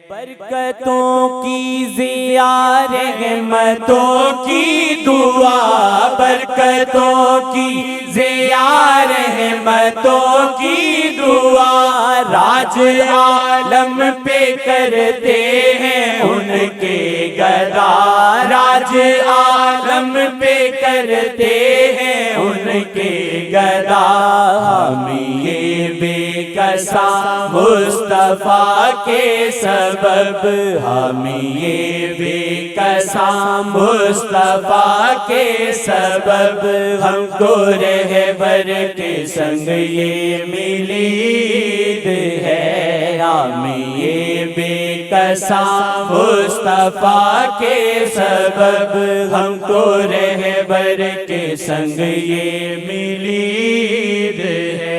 برکتوں کی ضیا رحمتوں کی دعا، برکتوں کی ضیا رحمتوں کی دعا، راج عالم پہ کرتے ہیں ان کے گدا، راج عالم پہ کرتے ہیں ان کے گدا، ہم یہ بے کسا مصطفیٰ کے سبب، ہم یہ بے کسا مصطفیٰ کے سبب، ہم کو رہبر کے سنگ یہ ملید ہے، ہم یہ بے کسا مصطفیٰ کے سبب، ہم کو رہبر کے سنگ یہ ملید ہے۔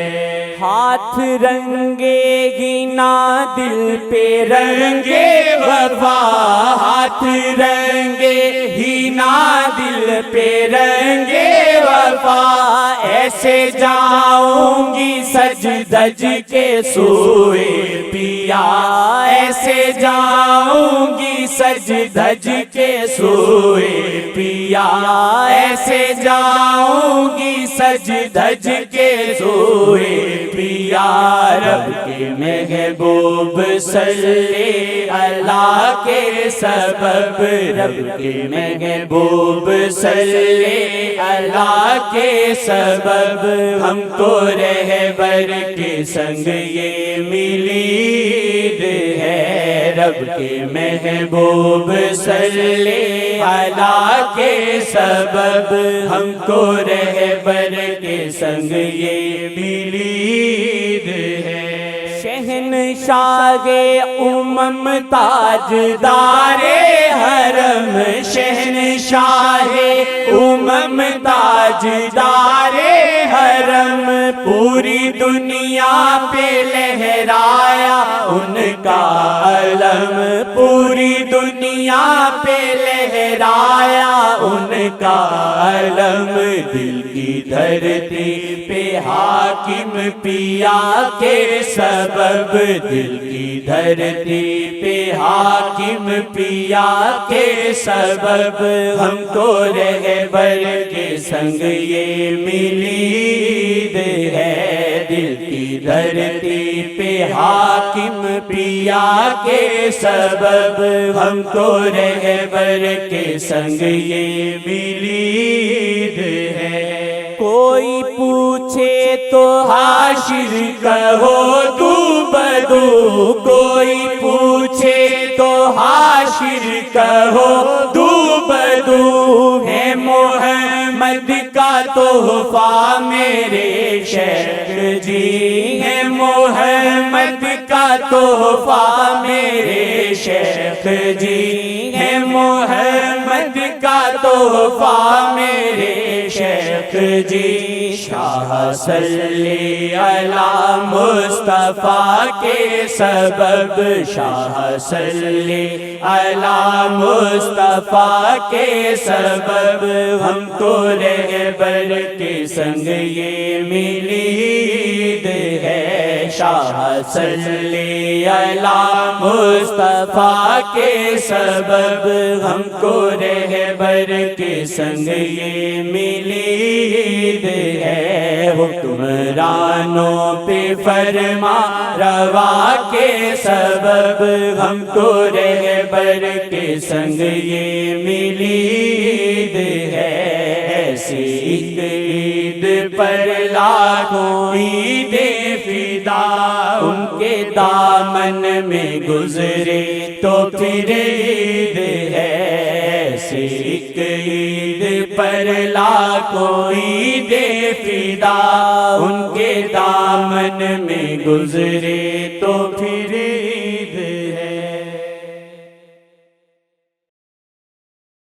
ہاتھ رنگے گی نہ دل پہ رنگے وفا، ہاتھ رنگے ہی نہ دل پہ رنگے وفا، ایسے جاؤں گی سج دج کے سوئے پیا، ایسے جاؤں گی سج دج کے سوئے پیا، ایسے جاؤں گی سج دج کے سوئے پیا، رب کے محبوب صلی اللہ کے سبب، رب کے محبوب صلی اللہ کے سبب، ہم کو رہبر کے سنگ یہ ملید ہے، رب کے محبوب صلی اللہ کے سبب، ہم کو رہبر کے سنگ یہ ملید ہے۔ شہنشاہ امم تاجدار حرم، شہنشاہ امم تاجدار حرم، پوری دنیا پہ لہرایا ان کا علم، پوری دنیا پہ لہرایا ان کا علم، دل کی دھرتی پہ حاکم پیا کے سبب، دل کی دھرتی پہ حاکم پیا کے سبب، ہم کو رہبر کے سنگ یہ ملید ہے، دل کی دھرتی پہ حاکم پیا کے سبب، ہم کو رہبر کے سنگ یہ ملید ہے۔ کوئی پوچھے تو حاشر کہو دو بدو، کوئی پوچھے تو حاشر کہو دو بدو، ہے محمد کا تحفہ میرے شیخ جی، ہے محمد کا تحفہ میرے شیخ جی، ہے محمد کا تحفہ میرے شیخ جی، شاہ صلی علی مصطفیٰ کے سبب، شاہ صلی علی مصطفیٰ کے سبب، ہم کو رہبر کے سنگ یہ ملید ہے، شاہ صلی علی مصطفیٰ کے سبب، ہم کو رہبر کے سنگ یہ ملید ہے، حکمرانوں پہ فرما روا کے سبب، ہم کو رہبر کے سنگ یہ ملید ہے، ایسی ایک عید پر لاکھوں عیدیں فدا ان کے دامن میں گزرے تو پھر عید ہے، ایسی ایک عید پر لاکھوں عیدیں فدا ان کے دامن میں گزرے تو پھر